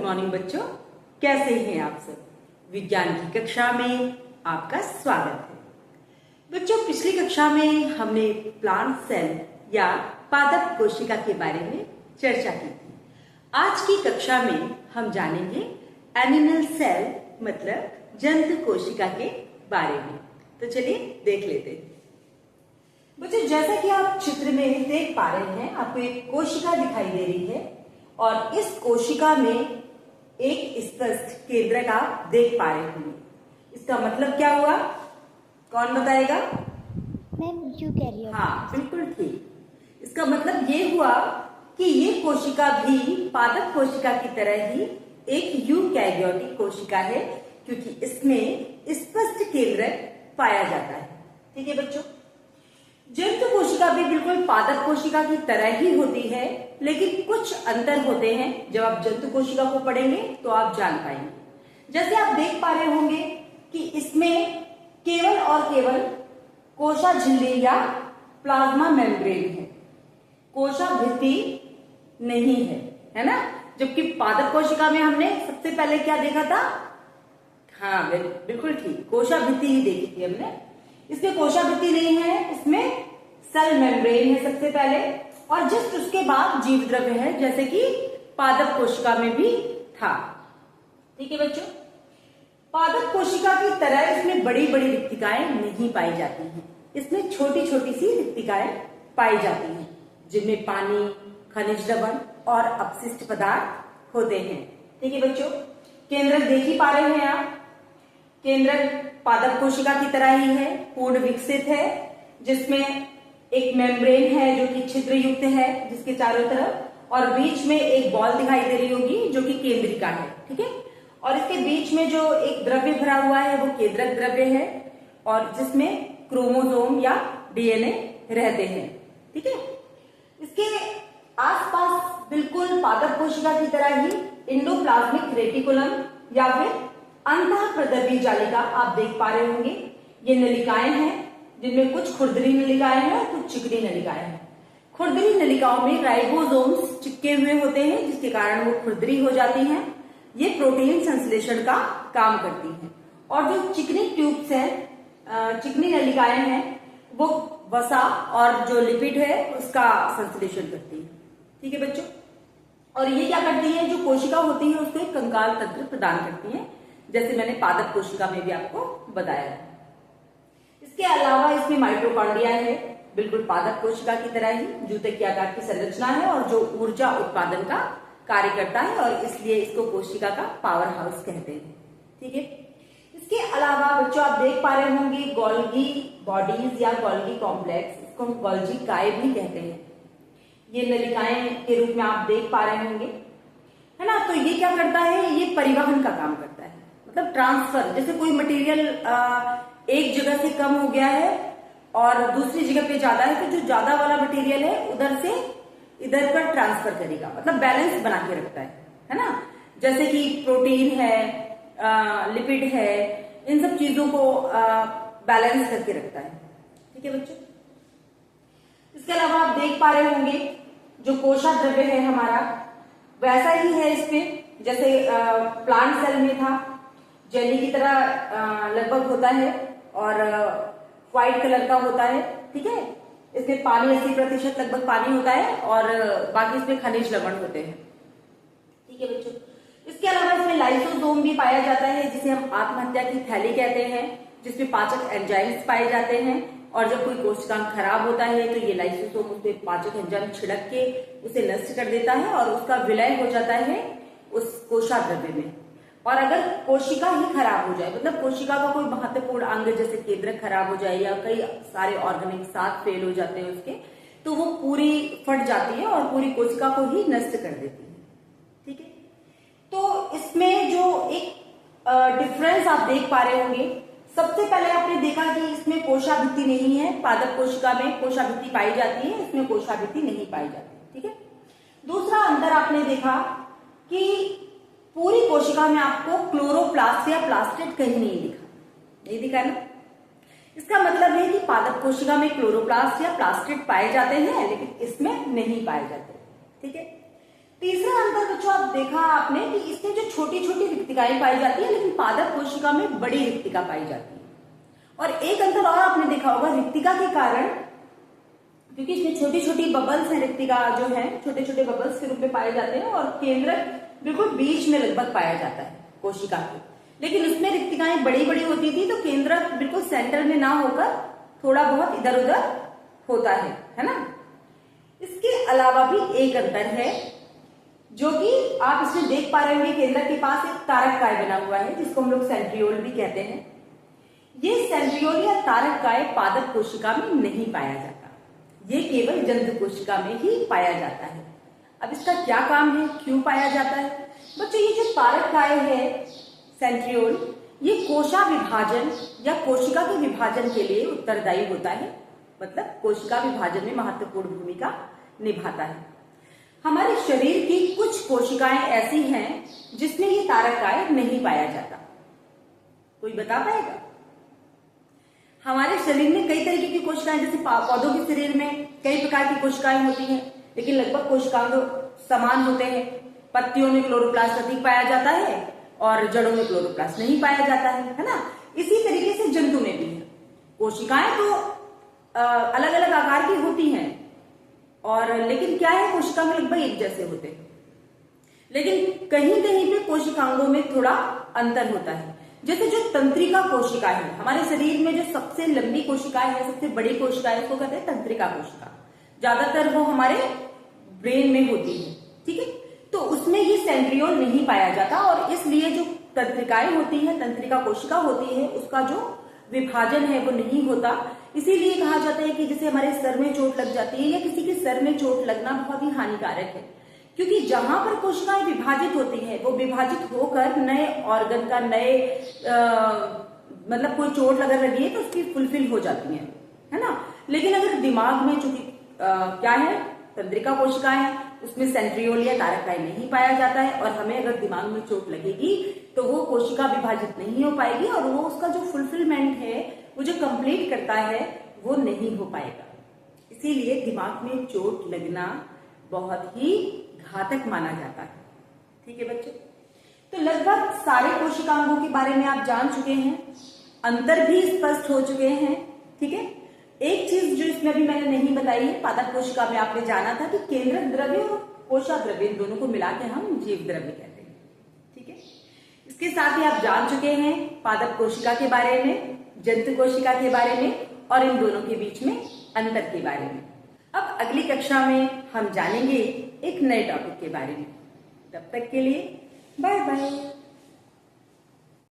Morning बच्चों, कैसे हैं आप सब। विज्ञान की कक्षा में आपका स्वागत है। बच्चों, पिछली कक्षा में हमने प्लांट सेल या पादप कोशिका के बारे में चर्चा की थी। आज की कक्षा में हम जानेंगे एनिमल सेल मतलब जंतु कोशिका के बारे में। तो चलिए देख लेते हैं। बच्चों, जैसा कि आप चित्र में देख पा रहे हैं, आपको एक कोशिका दिखाई दे रही है और इस कोशिका में एक स्पष्ट केंद्रक आप देख पा रहे होंगे। इसका मतलब क्या हुआ, कौन बताएगा? यूकैरियोट। हाँ, बिल्कुल ठीक। इसका मतलब ये हुआ कि ये कोशिका भी पादप कोशिका की तरह ही एक यूकैरियोटिक कोशिका है, क्योंकि इसमें स्पष्ट केंद्रक पाया जाता है। ठीक है बच्चों, जंतु कोशिका भी बिल्कुल पादप कोशिका की तरह ही होती है, लेकिन कुछ अंतर होते हैं। जब आप जंतु कोशिका को पढ़ेंगे तो आप जान पाएंगे। जैसे आप देख पा रहे होंगे कि इसमें केवल और केवल कोशा झिल्ली या प्लाज्मा मेम्ब्रेन है, कोशा भित्ति नहीं है ना। जबकि पादप कोशिका में हमने सबसे पहले क्या देखा था? हाँ बिल्कुल ठीक, कोशा भित्ति ही देखी थी हमने। इसमें कोशा भित्ति नहीं है, इसमें सेल मेम्ब्रेन है सबसे पहले, और जस्ट उसके बाद जीव द्रव्य है, जैसे कि पादप कोशिका में भी था। ठीक है बच्चों, पादप कोशिका की तरह इसमें बड़ी बड़ी रिक्तिकाएं नहीं पाई जाती हैं। इसमें छोटी छोटी सी रिक्तिकाएं पाई जाती हैं, जिनमें पानी, खनिज लवण और अपशिष्ट पदार्थ होते हैं। ठीक है बच्चों, केंद्रक देख ही पा रहे हैं आप। केंद्रक पादप कोशिका की तरह ही है, पूर्ण विकसित है, जिसमें एक मेम्ब्रेन है जो कि छिद्र युक्त है, जिसके चारों तरफ, और बीच में एक बॉल दिखाई दे रही होगी जो कि केंद्रिका है। ठीक है, और इसके बीच में जो एक द्रव्य भरा हुआ है वो केंद्रक द्रव्य है, और जिसमें क्रोमोसोम या डीएनए रहते हैं। ठीक है, इसके आसपास बिल्कुल पादप कोशिका की तरह ही एंडोप्लाज्मिक रेटिकुलम या फिर अंतःप्रद्रव्य जालिका आप देख पा रहे होंगे। ये नलिकाएं हैं, जिनमें कुछ खुरदरी नलिकाएं हैं और कुछ चिकनी नलिकाएं हैं। खुरदरी नलिकाओं में राइबोसोम्स चिपके हुए होते हैं, जिसके कारण वो खुरदरी हो जाती हैं। ये प्रोटीन संश्लेषण का काम करती हैं, और जो चिकनी ट्यूब्स हैं, चिकनी नलिकाएं हैं, वो वसा और जो लिपिड है उसका संश्लेषण करती है। ठीक है बच्चों, और ये क्या करती है, जो कोशिका होती है उसको एक कंकाल तंत्र प्रदान करती है, जैसे मैंने पादप कोशिका में भी आपको बताया है। इसके अलावा इसमें माइटोकॉन्ड्रिया है, बिल्कुल पादप कोशिका की तरह ही जूते के आकार की संरचना है, और जो ऊर्जा उत्पादन का कार्य करता है, और इसलिए इसको कोशिका का पावर हाउस कहते हैं। ठीक है, इसके अलावा बच्चों आप देख पा रहे होंगे गोल्गी बॉडीज या गोल्गी कॉम्प्लेक्स, इसको हम गोल्जी काय भी कहते हैं। ये नलिकाएं के रूप में आप देख पा रहे होंगे, है ना। तो ये क्या करता है, ये परिवहन का काम करता है, मतलब ट्रांसफर। जैसे कोई मटेरियल एक जगह से कम हो गया है और दूसरी जगह पे ज्यादा है, तो जो ज्यादा वाला मटेरियल है उधर से इधर पर ट्रांसफर करेगा, मतलब बैलेंस बना के रखता है ना। जैसे कि प्रोटीन है, लिपिड है, इन सब चीजों को बैलेंस करके रखता है। ठीक है बच्चों, इसके अलावा आप देख पा रहे होंगे जो कोशा द्रव्य है हमारा, वैसा ही है इसमें, जैसे प्लांट सेल में था, जेली की तरह लगभग होता है और व्हाइट कलर का होता है। ठीक है, इसमें पानी 80% लगभग पानी होता है, और बाकी इसमें खनिज लवण होते हैं। ठीक है बच्चों, इसके अलावा इसमें लाइसोसोम भी पाया जाता है, जिसे हम आत्महत्या की थैली कहते हैं, जिसमें पाचक एंजाइम्स पाए जाते हैं, और जब कोई कोशिकांग खराब होता है तो ये लाइसोसोम उसमें पाचक एंजाइम छिड़क के उसे नष्ट कर देता है, और उसका विलय हो जाता है उस कोशा द्रव्य में। और अगर कोशिका ही खराब हो जाए, मतलब कोशिका का कोई महत्वपूर्ण अंग जैसे केंद्रक खराब हो जाए, या कई सारे ऑर्गन एक साथ फेल हो जाते हैं उसके, तो वो पूरी फट जाती है और पूरी कोशिका को ही नष्ट कर देती है। ठीक है, तो इसमें जो एक डिफरेंस आप देख पा रहे होंगे, सबसे पहले आपने देखा कि इसमें कोशा भित्ति नहीं है। पादप कोशिका में कोशा भित्ति पाई जाती है, इसमें कोशा भित्ति नहीं पाई जाती। ठीक है, दूसरा अंतर आपने देखा कि पूरी कोशिका में आपको क्लोरोप्लास्ट या प्लास्टिड कहीं नहीं दिखा ना। इसका मतलब है कि पादप कोशिका में क्लोरोप्लास्ट या प्लास्टिड पाए जाते हैं, लेकिन इसमें नहीं पाए जाते। ठीक है, तीसरा अंतर बच्चों आप देखा आपने कि इसमें जो छोटी छोटी रिक्तिकाएं पाई जाती है, लेकिन पादप कोशिका में बड़ी रिक्तिका पाई जाती है। और एक अंतर और आपने देखा होगा रिक्तिका के कारण, क्योंकि इसमें छोटी छोटी बबल्स हैं, रिक्तिका जो है छोटे छोटे बबल्स के रूप में पाए जाते हैं, और केंद्रक बिल्कुल बीच में लगभग पाया जाता है कोशिका के। लेकिन इसमें रिक्तिकाएं बड़ी बड़ी होती थी, तो केंद्रक बिल्कुल सेंटर में ना होकर थोड़ा बहुत इधर उधर होता है ना। इसके अलावा भी एक अंतर है जो कि आप इसमें देख पा रहे होंगे, केंद्रक के पास एक तारक काय बना हुआ है जिसको हम लोग सेंट्रियोल भी कहते हैं। ये सेंट्रियोल या तारक काय पादप कोशिका में नहीं पाया जाता, ये केवल जंतु कोशिका में ही पाया जाता है। अब इसका क्या काम है, क्यों पाया जाता है बच्चों? ये जो तारक काय है सेंट्रियोल, ये कोशा विभाजन या कोशिका के विभाजन के लिए उत्तरदायी होता है, मतलब कोशिका विभाजन में महत्वपूर्ण भूमिका निभाता है। हमारे शरीर की कुछ कोशिकाएं ऐसी हैं जिसमें ये तारक काय नहीं पाया जाता। कोई बता पाएगा? हमारे शरीर में कई तरीके की कोशिकाएं, जैसे पौधों के शरीर में कई प्रकार की कोशिकाएं होती हैं, लेकिन लगभग कोशिकाएं तो समान होते हैं। पत्तियों में क्लोरोप्लास्ट अधिक पाया जाता है और जड़ों में क्लोरोप्लास्ट नहीं पाया जाता है ना। इसी तरीके से जंतु में भी है। कोशिकाएं तो अलग अलग आकार की होती हैं, और लेकिन क्या है, कोशिका में लगभग एक जैसे होते हैं, लेकिन कहीं कहीं पे कोशिकांगों में थोड़ा अंतर होता है। जैसे जो तंत्रिका कोशिका है, हमारे शरीर में जो सबसे लंबी कोशिकाएं है, सबसे बड़ी कोशिका है, उसको कहते हैं तंत्रिका कोशिका। ज्यादातर वो हमारे ब्रेन में होती है, ठीक है। तो उसमें ये सेंट्रियोल नहीं पाया जाता, और इसलिए जो तंत्रिकाएं होती है, तंत्रिका कोशिका होती है, उसका जो विभाजन है वो नहीं होता। इसीलिए कहा जाता है कि जैसे हमारे सर में चोट लग जाती है या किसी के सर में चोट लगना बहुत ही हानिकारक है, क्योंकि जहां पर कोशिकाएं विभाजित होती हैं वो विभाजित होकर नए ऑर्गन का, नए मतलब कोई चोट अगर लगी है तो उसकी फुलफिल हो जाती है ना। लेकिन अगर दिमाग में, चूंकि क्या है, तंत्रिका कोशिकाएं हैं, उसमें सेंट्रियोल या तारक काय नहीं पाया जाता है, और हमें अगर दिमाग में चोट लगेगी तो वो कोशिका विभाजित नहीं हो पाएगी, और वो उसका जो फुलफिलमेंट है, वो जो कंप्लीट करता है, वो नहीं हो पाएगा। इसीलिए दिमाग में चोट लगना बहुत ही घातक माना जाता है, ठीक है बच्चों। तो लगभग सारे कोशिकांगों के बारे में आप जान चुके हैं, अंतर भी स्पष्ट हो चुके हैं, ठीक है। एक चीज जो इसमें अभी मैंने नहीं बताई है, पादप कोशिका में आपने जाना था कि केंद्रक द्रव्य और कोशा द्रव्य, इन दोनों को मिला के हम जीव द्रव्य कहते हैं, ठीक है। इसके साथ ही आप जान चुके हैं पादप कोशिका के बारे में, जंतु कोशिका के बारे में, और इन दोनों के बीच में अंतर के बारे में। अब अगली कक्षा में हम जानेंगे एक नए टॉपिक के बारे में। तब तक के लिए बाय बाय।